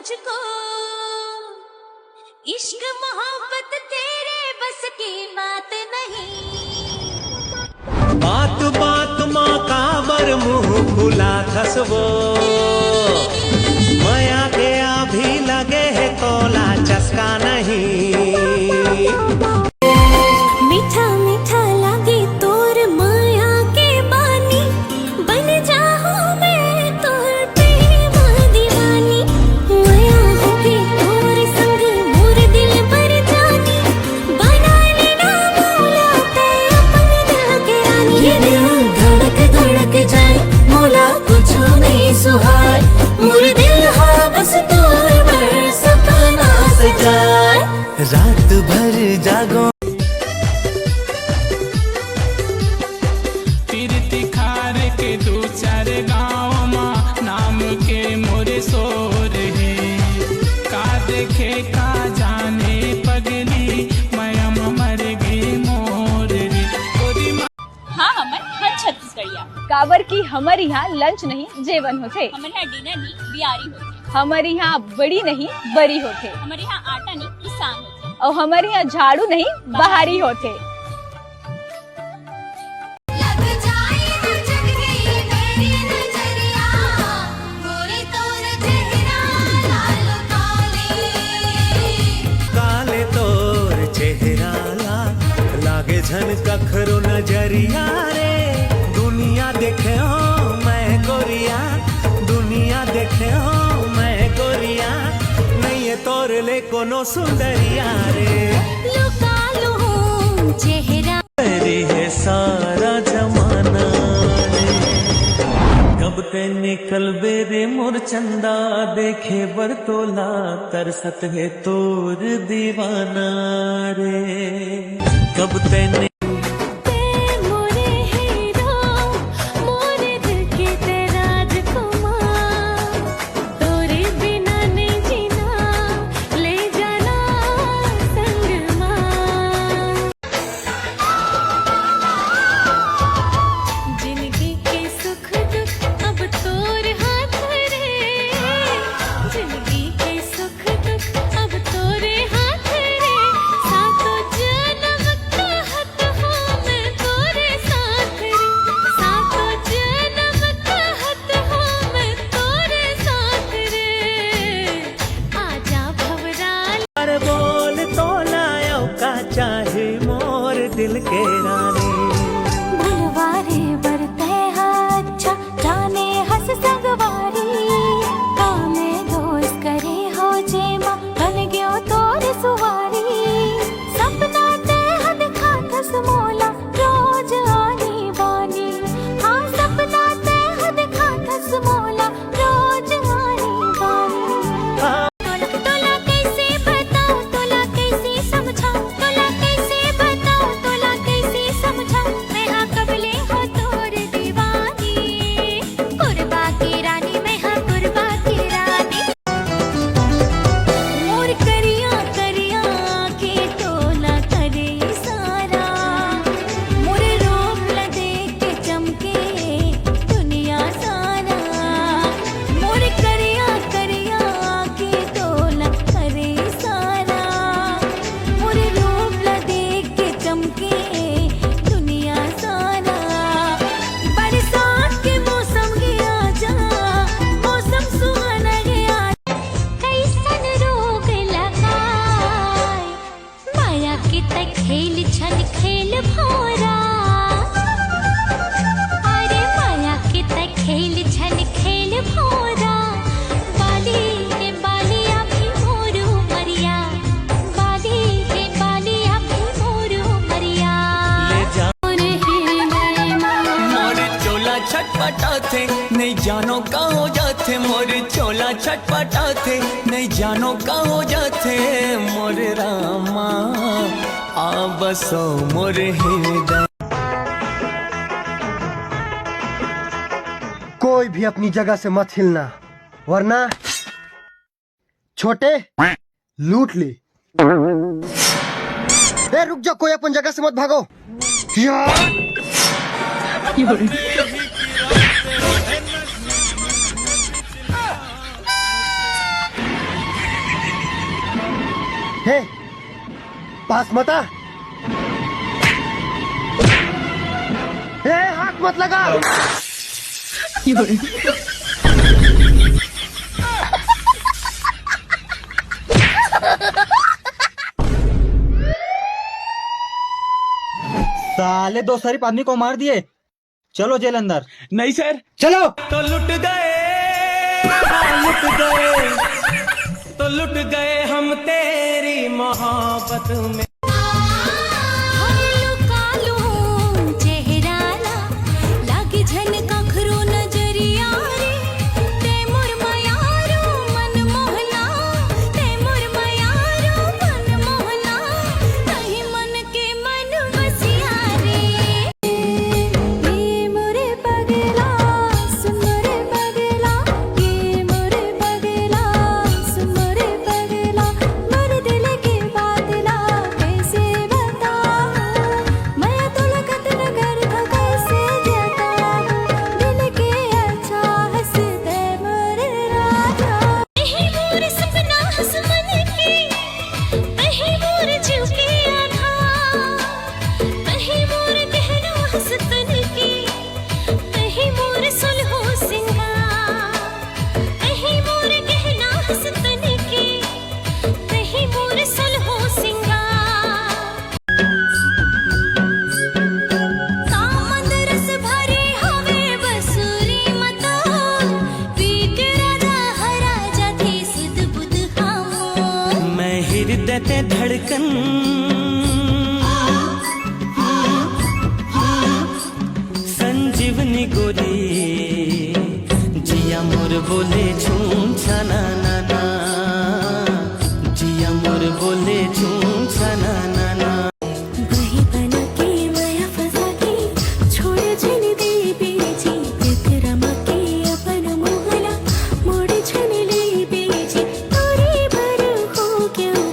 मुझको, इश्क मोहब्बत तेरे बस की बात नहीं। बात बात माँ का बर मुँह खुला खसबो, माया के अभी लगे है कोला चस्का नहीं। मीठा मीठा लागे तोर माया के बानी, बन जाऊं मैं तोर प्रेम दीवानी। माया होके तोर संग मोर दिल पर जानी, बना लेना मौला ते अपन दिल के रानी। ये दिल धड़क धड़क जाए मौला कुछ नहीं सुहाए, मोर दिल हाँ बस तोर पर सपना सजाए। रात भर जागो तिखार के दो चार गाँव माँ नाम के मोरे सोर है। का देखे का जाने पगली मयम मर गई मोर रे। हाँ हमर हर छत्तीसगढ़िया काबर की हमर यहाँ लंच नहीं जेवन होते, हमर यहाँ डिनर नहीं बियारी होते, हमारे यहाँ बड़ी नहीं बरी होते, हमारे यहाँ आटा नहीं किसान होते, और हमारे यहाँ झाड़ू नहीं बहारी होते। लग जाए तो जग गई मेरी नजरिया, गोरी तोर चेहरा लाल काली। काले तोर चेहरा लागे झन कखरो नजरिया रे। दुनिया देखे हो मैं गोरिया, दुनिया देखे हो मैं गोरिया, नहीं ये तोर ले कोनो सुंदरिया रे। लुका लूं चेहरा तेरी है सारा जमाना रे, कब ते निकल बेरे मोर चंदा देखे बरतोला, तरसत है तोर दीवाना रे। कब ते मोरे हीरो मोरे दिल के ते राजकुमार, तोरे बिना नहीं जीना ले जाना संग मां। जिंदगी के सुख दुख अब तोर हाथ रे, जिंदगी के सुख दुख अब तोरे हाथ रे। सातों जन्म कहत हूँ मैं तोरे साथ रे, सातों जन्म कहत हूँ मैं तोरे साथ रे। आजा भवराल बोल तो लायो का चाहे मोर दिल के रानी। भलवारे बरते अच्छा जाने हंस संगवारी, कामे दोस्त करे हो जे माँ बन गयो तोर सुवारी। सपना ते हद खाथस मोला रोज आनी बानी, हाँ सपना ते हद खाथस मोला रोज आनी बानी। तोला कैसे बताऊं तोला कैसे समझाऊं, तोला कैसे बताऊं तोला कैसे समझाऊं। मैं हाँ कबले हो तोर दीवानी, कुर्बा की रानी मैं हाँ कुर्बा की रानी। मोर करिया करिया के तोला करे सारा, मोर रूप ल देख के चमके दुनिया सारा। मोर करिया करिया के तोला करे सारा, मोर रूप ल देख के चमके दुनिया सारा। बरसात के मौसम गया जा, मौसम सुहाना गया। कैसन रोग लगाए माया के तक खेल छन खेल भोरा, अरे माया के तक खेल छन खेल भोरा। बाली रे बालिया भी मोरू मरिया, बाली रे बालिया भी मोरू मरिया। ले जा मोर हृदय माँ मोर चोला छटपटाथे नहीं जानो का हो जाथे, मोर चोला छटपटाथे नहीं जानो का हो जाथे। मोर रामा आ बसो मोर हृदय। कोई भी अपनी जगह से मत हिलना, वरना छोटे लूट ली। रुक जा, कोई अपन जगह से मत भागो। हे पास मत आ। हे हाथ मत लगा। साले 2 शरीफ आदमी को मार दिए, चलो जेल अंदर। नहीं सर। चलो। तो लुट गए, हाँ, लुट गए, तो लुट गए हम तेरी मोहब्बत में। हृदय धड़कन संजीवनी गोरी जिया मोर बोले झूम छाना ना ना, जिया मोर बोले झूम छाना ना ना। वही बना के माया फंसा के छोड़ जन दे बेजी रमा के अपन मोहला मोड़ छन ले बेजी तोरे भर हो क्यों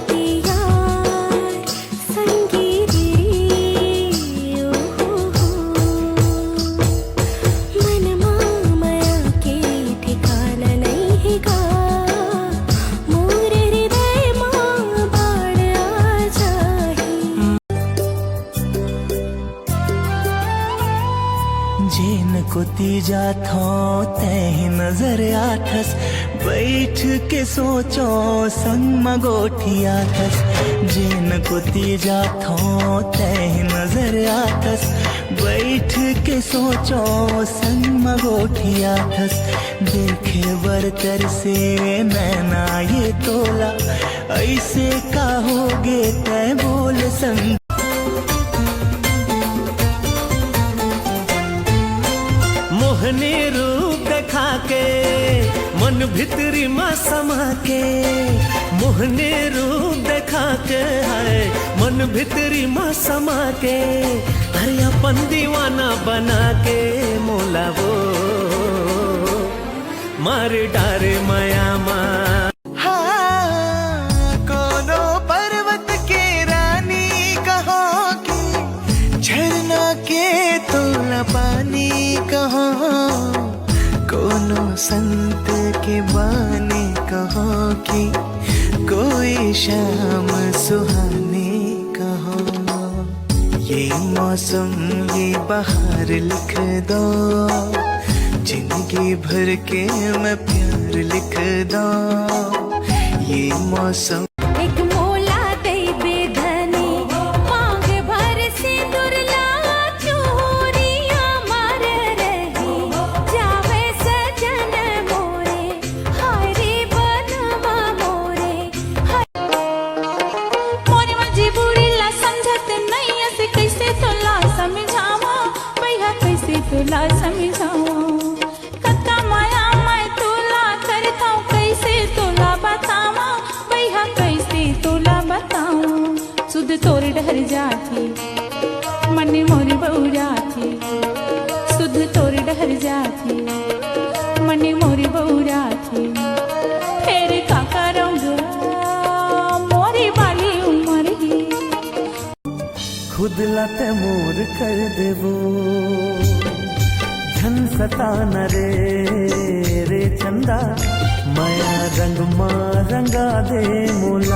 जेन को तीजा थो तह नजर आठस, बैठ के सोचो संग मगोठिया थस। जेन को तीजा थो तह नजर आठस, बैठ के सोचो संग मगोठिया थस। देखे बरतर से नैना ये तोला, ऐसे का होगे तय बोल संग। मोहनी रूप देखा के मन भितरी में समा के, मोहनी रूप देखा के है मन भितरी में समा के। अरे अपन दीवाना बना के मोला वो मार डारे माया माँ। कोनो पर्वत के रानी कहो की, झरना के तोला पानी कहो, कोनो संत के बानी कहो कि कोई शाम सुहानी कहो। ये मौसम ये बहार लिख दो, जिंदगी भर के मैं प्यार लिख दो। ये मौसम एक मोला दे बेधनी मांग भर से दुर्ला चोरिया मार रही जावे सजन मोरे हाय रे बनवा मोरे। मोरे मजबूरी ला समझत नहीं ऐसे कैसे तोला समझावा भैया, कैसे तोला समझावा। कत्ता माया मैं तोला करता हूँ, कैसे तोला बतावा भैया, कैसे तोला बताऊं। सुध तोर डर जाती मन मोर बउराती, सुध तोर डर जाती मन मोर बउराती। फिर का करूँगा मोरी वाली उम्र ही। खुद लाते मोर कर देवो धन सताना रे रे चंदा, माया रंग मा रंगा दे मोला।